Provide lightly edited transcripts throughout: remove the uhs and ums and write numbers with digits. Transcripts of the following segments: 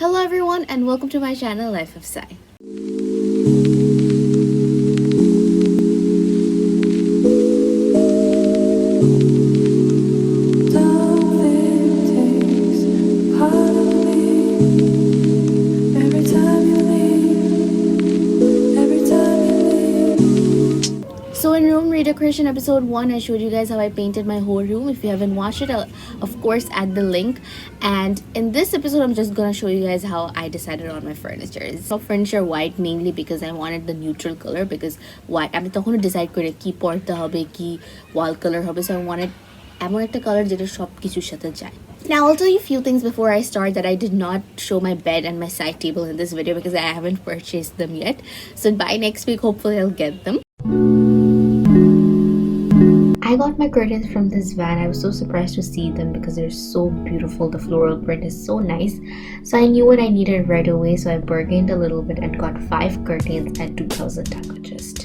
Hello everyone and welcome to my channel Life of Sai. So in Room Redecoration episode 1, I showed you guys how I painted my whole room. If you haven't watched it, I'll of course add the link. And in this episode, I'm just gonna show you guys how I decided on my furniture. It's all furniture white mainly because I wanted the neutral color, because white আমি তখনও decide করে কি পড়তে হবে কি wall color হবে, so I wanted এমন একটা color যেটা সব কিছুর সাথে যায়. Now I'll tell you a few things before I start that I did not show my bed and my side table in this video because I haven't purchased them yet. So by next week, hopefully I'll get them. I got my curtains from this van. I was so surprised to see them because they're so beautiful. The floral print is so nice. So I knew what I needed right away. So I bargained a little bit and got 5 curtains at 2,000 taka just.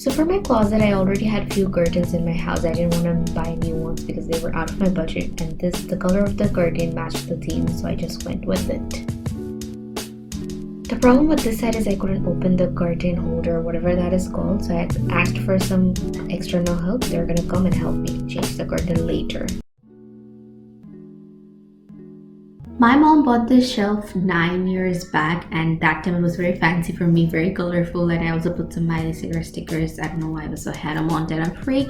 So for my closet, I already had few curtains in my house. I didn't want to buy new ones because they were out of my budget, and the color of the curtain matched the theme, so I just went with it. The problem with this side is I couldn't open the curtain holder, whatever that is called, so I asked for some external help. They're gonna come and help me change the curtain later. My mom bought this shelf 9 years back, and that time it was very fancy for me, very colorful, and I also put some Miley Cyrus stickers. I don't know why I was so Hannah Montana freak.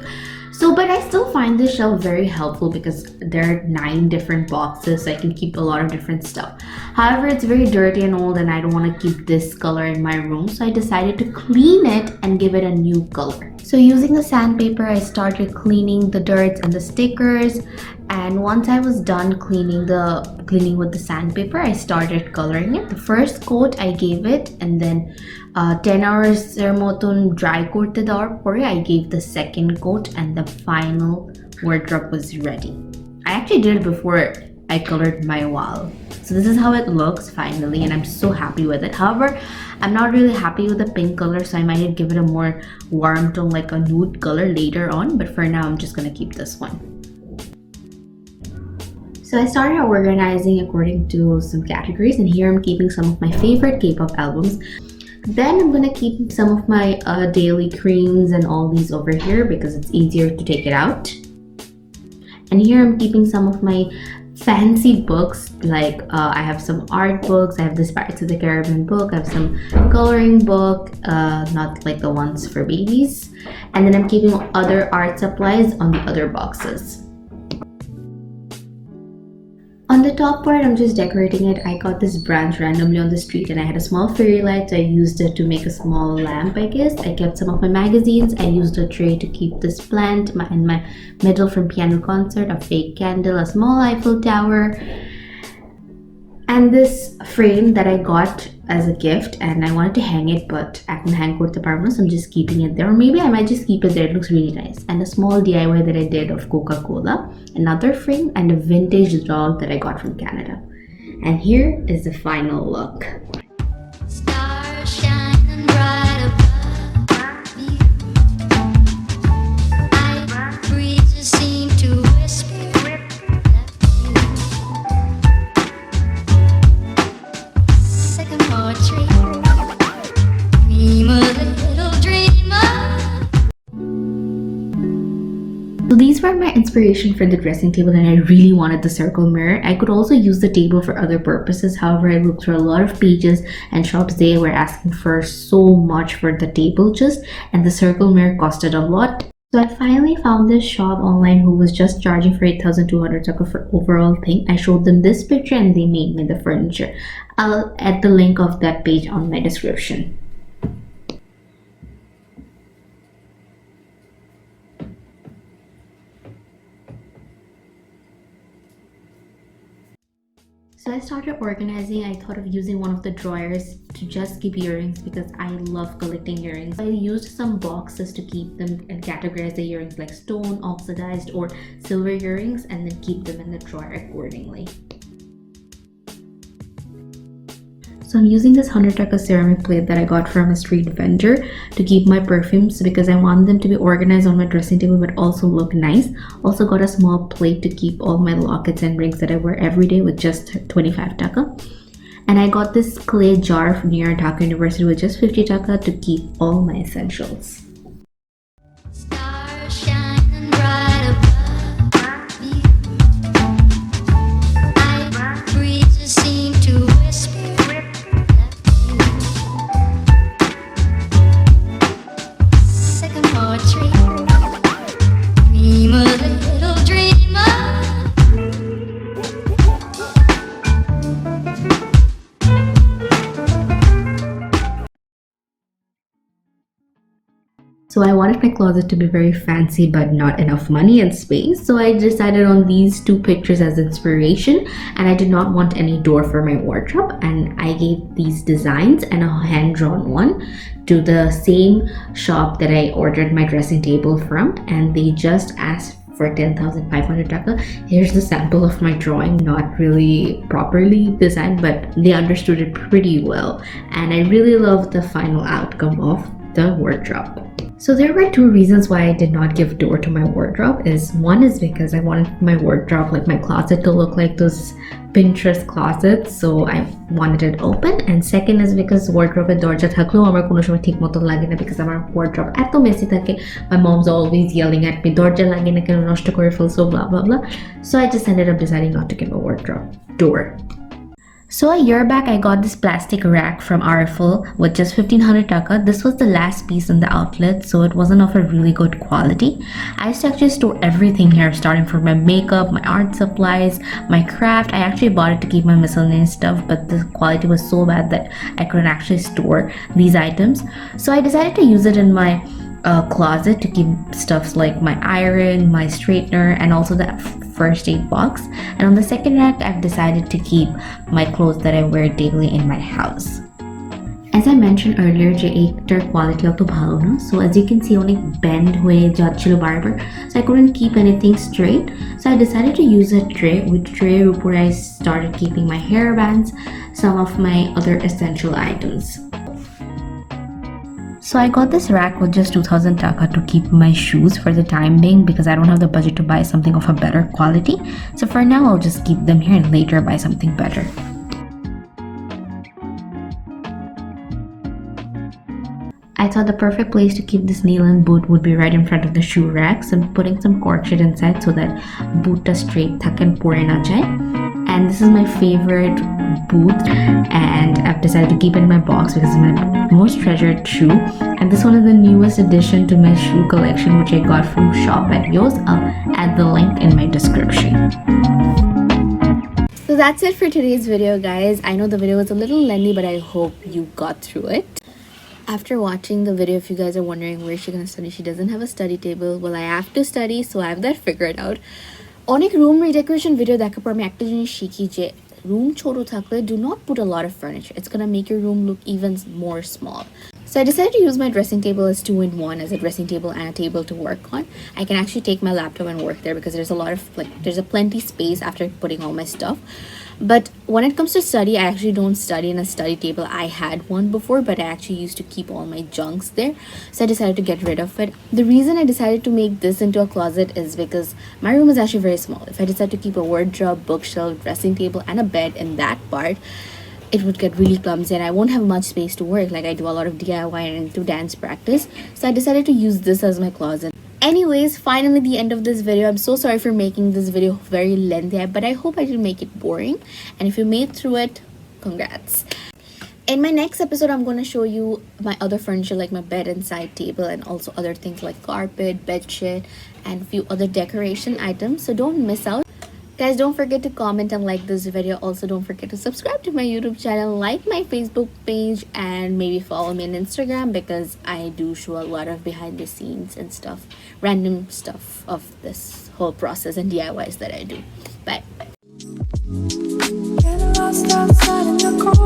So, but I still find this shelf very helpful because there are 9 different boxes, so I can keep a lot of different stuff. However, it's very dirty and old, and I don't want to keep this color in my room, so I decided to clean it and give it a new color. So using the sandpaper, I started cleaning the dirts and the stickers, and once I was done cleaning with the sandpaper, I started coloring it. The first coat I gave it, and then 10 hours এর মতন dry করতে দেওয়ার পরে I gave the second coat, and the final wardrobe was ready. I actually did it before I colored my wall. So this is how it looks finally, and I'm so happy with it. However, I'm not really happy with the pink color, so I might give it a more warm tone, like a nude color later on, but for now I'm just gonna keep this one. So I started organizing according to some categories, and here I'm keeping some of my favorite K-pop albums. Then I'm gonna keep some of my daily creams and all these over here because it's easier to take it out. And here I'm keeping some of my fancy books, like I have some art books, I have this Pirates of the Caribbean book, I have some coloring book, not like the ones for babies. And then I'm keeping other art supplies on the other boxes. On the top part, I'm just decorating it. I got this branch randomly on the street, and I had a small fairy light, so I used it to make a small lamp, I guess. I kept some of my magazines. I used a tray to keep this plant, and my medal from piano concert, a fake candle, a small Eiffel Tower, and this frame that I got as a gift, and I wanted to hang it, but I couldn't hang it, so I'm just keeping it there. Or maybe I might just keep it there. It looks really nice. And a small DIY that I did of Coca-Cola, another frame, and a vintage doll that I got from Canada. And here is the final look. Stars shining bright above me. Night breezes seem to whisper. So these were my inspiration for the dressing table, and I really wanted the circle mirror. I could also use the table for other purposes. However, I looked through a lot of pages and shops. They were asking for so much for the table just, and the circle mirror costed a lot. So I finally found this shop online who was just charging for 8,200 taka for overall thing. I showed them this picture and they made me the furniture. I'll add the link of that page on my description. So I started organizing. I thought of using one of the drawers to just keep earrings because I love collecting earrings. I used some boxes to keep them and categorize the earrings like stone, oxidized, or silver earrings, and then keep them in the drawer accordingly. So I'm using this 100 taka ceramic plate that I got from a street vendor to keep my perfumes because I want them to be organized on my dressing table but also look nice. Also got a small plate to keep all my lockets and rings that I wear every day with just 25 taka. And I got this clay jar from near Dhaka University with just 50 taka to keep all my essentials. So I wanted my closet to be very fancy but not enough money and space. So I decided on these two pictures as inspiration, and I did not want any door for my wardrobe, and I gave these designs and a hand-drawn one to the same shop that I ordered my dressing table from, and they just asked for 10,500 taka. Here's the sample of my drawing, not really properly designed, but they understood it pretty well, and I really love the final outcome of the wardrobe. So there were two reasons why I did not give door to my wardrobe. One is because I wanted my wardrobe, like my closet, to look like those Pinterest closets, so I wanted it open. And second is because wardrobe and dorja thakleও আমার কোনো সময় ঠিক মতো লাগে না because আমার wardrobe এত messy থাকে. My mom's always yelling at me, dorja লাগে না কেন, নষ্ট করে ফেলছো, blah blah blah. So I just ended up deciding not to give a wardrobe door. So a year back, I got this plastic rack from RFL with just 1500 taka. This was the last piece in the outlet, so it wasn't of a really good quality. I used to actually store everything here, starting from my makeup, my art supplies, my craft. I actually bought it to keep my miscellaneous stuff, but the quality was so bad that I couldn't actually store these items. So I decided to use it in my closet to keep stuffs like my iron, my straightener, and also the first aid box. And on the second rack, I've decided to keep my clothes that I wear daily in my house. As I mentioned earlier, যে এইটার quality অত ভালো না, so as you can see অনেক bend হয়ে যাচ্ছিল বারবার, so I couldn't keep anything straight. So I decided to use a tray. With tray উপর I started keeping my hair bands, some of my other essential items. So I got this rack with just 2,000 taka to keep my shoes for the time being because I don't have the budget to buy something of a better quality. So for now, I'll just keep them here and later buy something better. I thought the perfect place to keep this nail-in boot would be right in front of the shoe rack. So I'm putting some cord shit inside so that boot ta straight thaken pore na jay. And this is my favorite boot, and I've decided to keep it in my box because it's my most treasured shoe. And this one is the newest addition to my shoe collection, which I got from Shop at Yo's. I'll add the link in my description. So that's it for today's video, guys. I know the video was a little lengthy, but I hope you got through it. After watching the video, if you guys are wondering where she's gonna study, she doesn't have a study table. Well, I have to study, so I have that figured out. অনেক room redecoration video দেখার পর আমি একটা জিনিস শিখি যে room ছোট থাকলে do not put a lot of furniture. It's gonna make your room look even more small. So I decided to use my dressing table as 2-in-1, as a dressing table and a table to work on. I can actually take my laptop and work there because there's a lot of there's a plenty space after putting all my stuff. But when it comes to study, I actually don't study in a study table. I had one before, but I actually used to keep all my junks there. So I decided to get rid of it. The reason I decided to make this into a closet is because my room is actually very small. If I decide to keep a wardrobe, bookshelf, dressing table, and a bed in that part, it would get really clumsy and I won't have much space to work. Like I do a lot of DIY and do dance practice. So I decided to use this as my closet. Anyways, finally the end of this video. I'm so sorry for making this video very lengthy, but I hope I didn't make it boring. And if you made through it, congrats. In my next episode, I'm going to show you my other furniture like my bed and side table and also other things like carpet, bedsheet, and a few other decoration items. So don't miss out. Guys, don't forget to comment and like this video. Also, don't forget to subscribe to my YouTube channel, like my Facebook page, and maybe follow me on Instagram because I do show a lot of behind the scenes and stuff, random stuff of this whole process and DIYs that I do. Bye. Get lost outside in the cold.